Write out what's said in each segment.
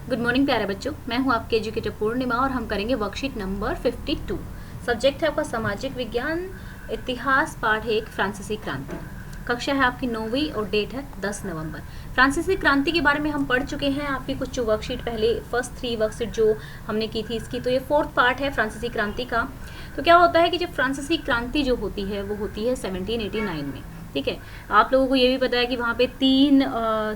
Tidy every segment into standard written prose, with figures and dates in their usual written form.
Good morning प्यारे बच्चों, मैं हूं आपके एजुकेटर पूर्णिमा और हम करेंगे वर्कशीट नंबर 52। सब्जेक्ट है आपका सामाजिक विज्ञान, इतिहास, पाठ 1 फ्रांसीसी क्रांति। कक्षा है आपकी 9वीं और डेट है 10 नवंबर। फ्रांसीसी क्रांति के बारे में हम पढ़ चुके हैं आपकी कुछ जो वर्कशीट पहले फर्स्ट 3 वर्कशीट जो हमने की थी इसकी, तो ये 4th पार्ट है फ्रांसीसी क्रांति का। तो क्या होता है कि जब फ्रांसीसी क्रांति जो होती है वो होती है 1789 में। ठीक है, आप लोगों को ये भी पता है कि वहाँ पे 3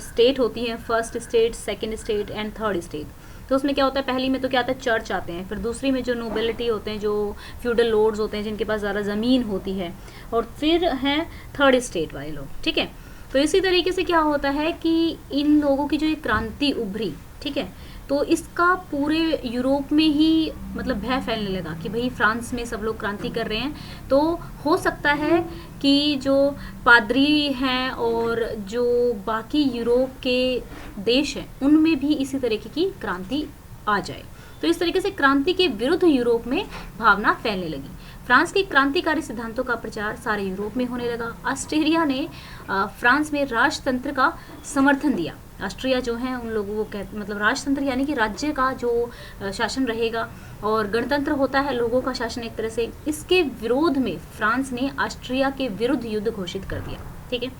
स्टेट होती हैं, first state, second state and third state. तो उसमें क्या होता है, पहली में तो क्या आता है, चर्च आते हैं, फिर दूसरी में जो नोबिलिटी होते हैं, जो फ्यूडल लॉर्ड्स होते हैं जिनके पास ज़्यादा ज़मीन होती है, और फिर हैं थर्ड स्टेट वाले लोग। ठीक है, तो इसी तरीके से क्या होता है कि इन लोगों की जो ये क्रांति उभरी, ठीक है, तो इसका पूरे यूरोप में ही मतलब भय फैलने लगा कि भाई फ्रांस में सब लोग क्रांति कर रहे हैं, तो हो सकता है कि जो पादरी हैं और जो बाकी यूरोप के देश हैं उनमें भी इसी तरीके की क्रांति आ जाए। तो इस तरीके से क्रांति के विरुद्ध यूरोप में भावना फैलने लगी। फ्रांस के क्रांतिकारी सिद्धांतों का प्रचार सारे यूरोप में होने लगा। ऑस्ट्रिया ने फ्रांस में राजतंत्र का समर्थन दिया। ऑस्ट्रिया जो है उन लोगों को मतलब राजतंत्र यानी कि राज्य का जो शासन रहेगा और गणतंत्र होता है लोगों का शासन एक तरह से। इसके विरोध में फ्रांस ने ऑस्ट्रिया के विरुद्ध युद्ध घोषित कर दिया। ठीक है,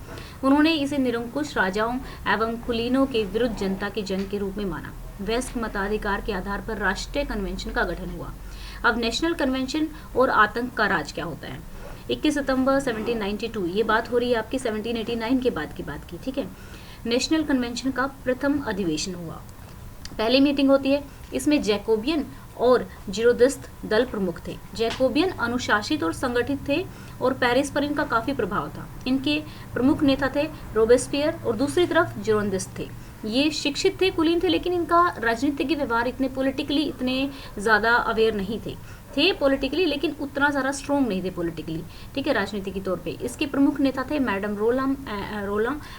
उन्होंने इसे निरंकुश राजाओं एवं कुलीनों के विरुद्ध जनता की जंग के रूप में माना। वयस्क मताधिकार के आधार पर राष्ट्रीय कन्वेंशन का गठन हुआ। अब नेशनल कन्वेंशन और आतंक का राज क्या होता है। 21 सितंबर 1792, ये बात हो रही है आपकी 1789 के बाद की बात की। ठीक है, नेशनल कन्वेंशन का प्रथम अधिवेशन हुआ। पहली मीटिंग होती है, इसमें जैकोबियन और जीरोदिस्ट दल प्रमुख थे। जैकोबियन अनुशासित और संगठित थे और पेरिस पर इनका काफ़ी प्रभाव था। इनके प्रमुख नेता थे रोबेस्पियर और दूसरी तरफ जीरोदिस्ट थे। ये शिक्षित थे, कुलीन थे, लेकिन इनका राजनीतिक व्यवहार इतने पॉलिटिकली इतने ज़्यादा अवेयर नहीं थे पॉलिटिकली, लेकिन उतना ज़्यादा स्ट्रॉन्ग नहीं थे पॉलिटिकली। ठीक है, राजनीति के तौर पे इसके प्रमुख नेता थे मैडम रोलम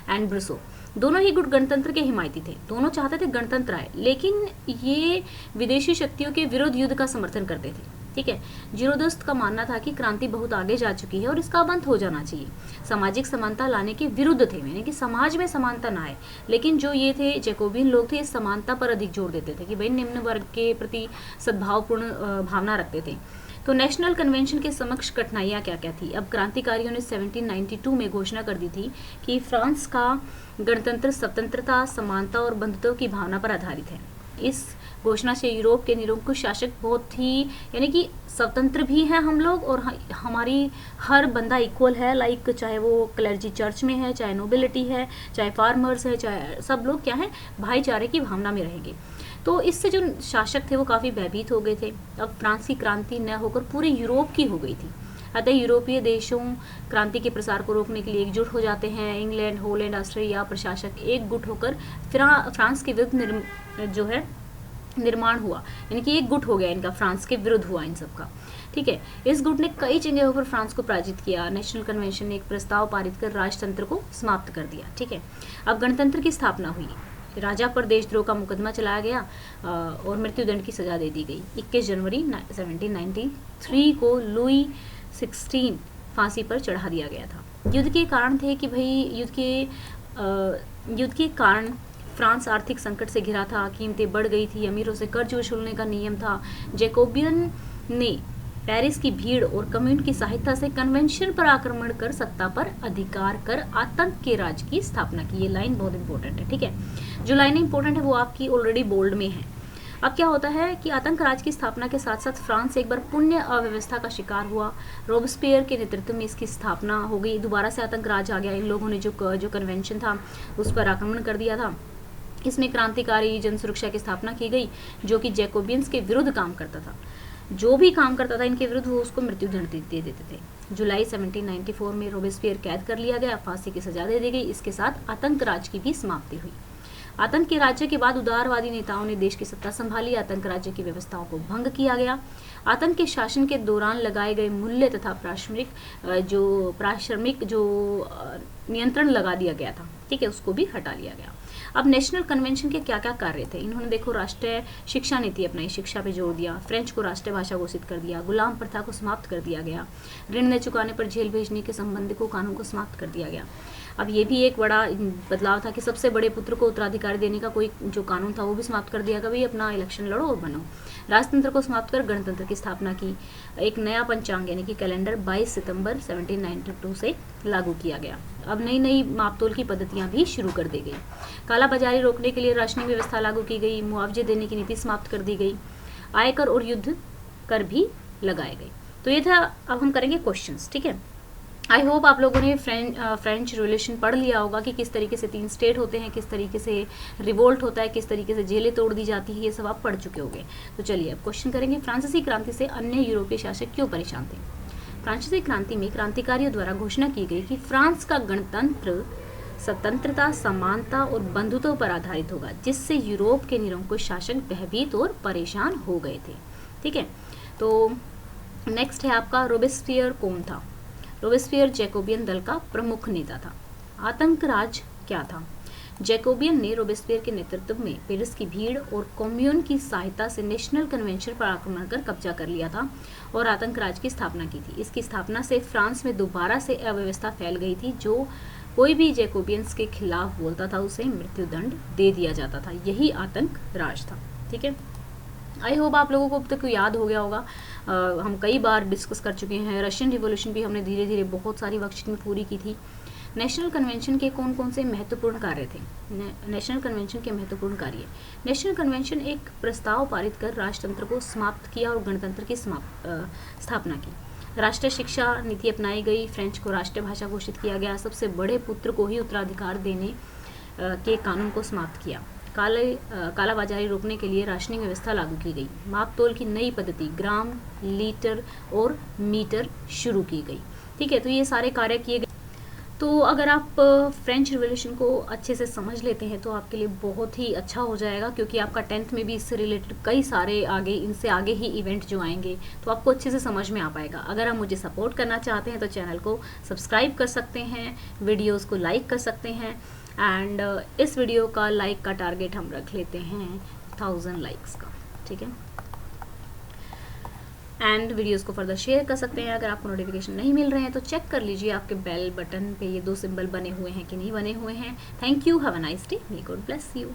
एंड ब्रुसो। दोनों ही गुट गणतंत्र के हिमायती थे, दोनों चाहते थे गणतंत्र आए, लेकिन ये विदेशी शक्तियों के विरुद्ध युद्ध का समर्थन करते थे। ठीक है, जीरोदस्त का मानना था कि क्रांति बहुत आगे जा चुकी है और इसका अंत हो जाना चाहिए। सामाजिक समानता लाने के विरुद्ध थे, यानी कि समाज में समानता ना आए, लेकिन जो ये थे जैकोबियन लोग थे, इस समानता पर अधिक जोर देते थे कि भाई निम्न वर्ग के प्रति सद्भावपूर्ण भावना रखते थे। तो नेशनल कन्वेंशन के समक्ष कठिनाइयाँ क्या क्या थी। अब क्रांतिकारियों ने 1792 में घोषणा कर दी थी कि फ्रांस का गणतंत्र स्वतंत्रता, समानता और बंधुत्व की भावना पर आधारित है। इस घोषणा से यूरोप के निरंकुश शासक बहुत ही, यानी कि स्वतंत्र भी हैं हम लोग और हमारी हर बंदा इक्वल है, लाइक चाहे वो क्लर्जी चर्च में है, चाहे नोबिलिटी है, चाहे फार्मर्स है, चाहे सब लोग क्या है, भाईचारे की भावना में रहेंगे। तो इससे जो शासक थे वो काफ़ी भयभीत हो गए थे। अब फ्रांस की क्रांति न होकर पूरे यूरोप की हो गई थी। अतः यूरोपीय देशों क्रांति के प्रसार को रोकने के लिए एकजुट हो जाते हैं। इंग्लैंड, हॉलैंड, ऑस्ट्रिया प्रशासक एक गुट होकर फ्रांस के विरुद्ध जो है निर्माण हुआ, यानी कि एक गुट हो गया इनका, फ्रांस के विरुद्ध हुआ इन सब का। ठीक है, इस गुट ने कई जगहों पर फ्रांस को पराजित किया। नेशनल कन्वेंशन ने एक प्रस्ताव पारित कर राजतंत्र को समाप्त कर दिया। ठीक है, अब गणतंत्र की स्थापना हुई। राजा पर देशद्रोह का मुकदमा चलाया गया और मृत्युदंड की सजा दे दी गई। 21 जनवरी 1793 को लुई 16 फांसी पर चढ़ा दिया गया था। युद्ध के कारण थे कि भाई युद्ध के कारण फ्रांस आर्थिक संकट से घिरा था, कीमतें बढ़ गई थी, अमीरों से कर्ज वसूलने का नियम था। जैकोबियन ने पेरिस की भीड़ और कम्युन की सहायता से कन्वेंशन पर आक्रमण कर सत्ता पर अधिकार कर आतंक के राज की स्थापना की। ये लाइन बहुत इंपॉर्टेंट है। ठीक है, जो लाइन इंपॉर्टेंट है वो आपकी ऑलरेडी बोल्ड में है। अब क्या होता है कि आतंक राज की स्थापना के साथ साथ फ्रांस एक बार पुण्य अव्यवस्था का शिकार हुआ। रोबेस्पियर के नेतृत्व में इसकी स्थापना हो गई। दोबारा से आतंक राज आ गया। इन लोगों ने जो कन्वेंशन था उस पर आक्रमण कर दिया था। इसमें क्रांतिकारी जन सुरक्षा की स्थापना की गई, जो कि जैकोबियंस के विरुद्ध काम करता था। जो भी काम करता था इनके विरुद्ध वो उसको मृत्युदंड दे देते थे। जुलाई 1794 में रोबेस्पियर कैद कर लिया गया, फांसी की सजा दे दी गई। इसके साथ आतंक राज की भी समाप्ति हुई। आतंक के राज्य के बाद उदारवादी नेताओं ने देश की सत्ता संभाली। आतंक राज्य की व्यवस्थाओं को भंग किया गया। आतंक के शासन के दौरान लगाए गए मूल्य तथा प्राश्रमिक जो नियंत्रण लगा दिया गया था, ठीक है, उसको भी हटा लिया गया। अब नेशनल कन्वेंशन के क्या क्या कार्य थे। इन्होंने देखो राष्ट्रीय शिक्षा नीति अपनाई, शिक्षा पे जोर दिया। फ्रेंच को राष्ट्रीय भाषा घोषित कर दिया। गुलाम प्रथा को समाप्त कर दिया गया। ऋण न चुकाने पर जेल भेजने के संबंध को कानून को समाप्त कर दिया गया। अब ये भी एक बड़ा बदलाव था कि सबसे बड़े पुत्र को उत्तराधिकारी देने का कोई जो कानून था वो भी समाप्त कर दिया कि भाई अपना इलेक्शन लड़ो और बनो। राजतंत्र को समाप्त कर गणतंत्र की स्थापना की। एक नया पंचांग यानी कि कैलेंडर 22 सितंबर 1792 से लागू किया गया। अब नई नई मापतोल की पद्धतियां भी शुरू कर दी गई। कालाबाजारी रोकने के लिए राशनिंग व्यवस्था लागू की गई। मुआवजे देने की नीति समाप्त कर दी गई। आयकर और युद्ध कर भी लगाए गए। तो ये था। अब हम करेंगे क्वेश्चंस, ठीक है। आई होप आप लोगों ने फ्रेंच रिवॉल्यूशन पढ़ लिया होगा कि किस तरीके से 3 स्टेट होते हैं, किस तरीके से रिवोल्ट होता है, किस तरीके से जेलें तोड़ दी जाती है, ये सब आप पढ़ चुके होंगे। तो चलिए अब क्वेश्चन करेंगे। फ्रांसीसी क्रांति से अन्य यूरोपीय शासक क्यों परेशान थे? फ्रांसीसी क्रांति में क्रांतिकारियों द्वारा घोषणा की गई कि फ्रांस का गणतंत्र स्वतंत्रता, समानता और बंधुत्व पर आधारित होगा, जिससे यूरोप के निरंकुश शासक भयभीत और परेशान हो गए थे। ठीक है, तो नेक्स्ट है आपका रोबेस्पियर कौन था? रोबेस्पियर जैकोबियन दल का प्रमुख नेता था। आतंक राज क्या था? जैकोबियन ने रोबेस्पियर के नेतृत्व में पेरिस की भीड़ और कम्यून की सहायता से नेशनल कन्वेंशन पर आक्रमण कर कब्जा कर लिया था और आतंक राज की स्थापना की थी। इसकी स्थापना से फ्रांस में दोबारा से अव्यवस्था फैल गई थी। जो कोई भी जैकोबियंस के खिलाफ बोलता था उसे मृत्युदंड दे दिया जाता था। यही आतंक राज था। ठीक है, आई होप आप लोगों को अब तक याद हो गया होगा। हम कई बार डिस्कस कर चुके हैं। रशियन रिवॉल्यूशन भी हमने धीरे धीरे बहुत सारी वर्कशीट में पूरी की थी। नेशनल कन्वेंशन के कौन कौन से महत्वपूर्ण कार्य थे? नेशनल कन्वेंशन के महत्वपूर्ण कार्य। नेशनल कन्वेंशन एक प्रस्ताव पारित कर राजतंत्र को समाप्त किया और गणतंत्र की स्थापना की। राष्ट्रीय शिक्षा नीति अपनाई गई। फ्रेंच को राष्ट्रीय भाषा घोषित किया गया। सबसे बड़े पुत्र को ही उत्तराधिकार देने के कानून को समाप्त किया। कालाबाजारी रोकने के लिए राशनिंग व्यवस्था लागू की गई। मापतोल की नई पद्धति ग्राम, लीटर और मीटर शुरू की गई। ठीक है, तो ये सारे कार्य किए गए। तो अगर आप फ्रेंच रिवॉल्यूशन को अच्छे से समझ लेते हैं तो आपके लिए बहुत ही अच्छा हो जाएगा, क्योंकि आपका 10th में भी इससे रिलेटेड कई सारे इनसे आगे ही इवेंट जो आएंगे तो आपको अच्छे से समझ में आ पाएगा। अगर आप मुझे सपोर्ट करना चाहते हैं तो चैनल को सब्सक्राइब कर सकते हैं, वीडियोज़ को लाइक कर सकते हैं एंड इस वीडियो का लाइक का टारगेट हम रख लेते हैं 1000 लाइक्स का। ठीक है, एंड वीडियोस को फर्दर शेयर कर सकते हैं। अगर आपको नोटिफिकेशन नहीं मिल रहे हैं तो चेक कर लीजिए आपके बेल बटन पे ये 2 सिंबल बने हुए हैं कि नहीं बने हुए हैं। Thank you, have a nice day, may God bless you.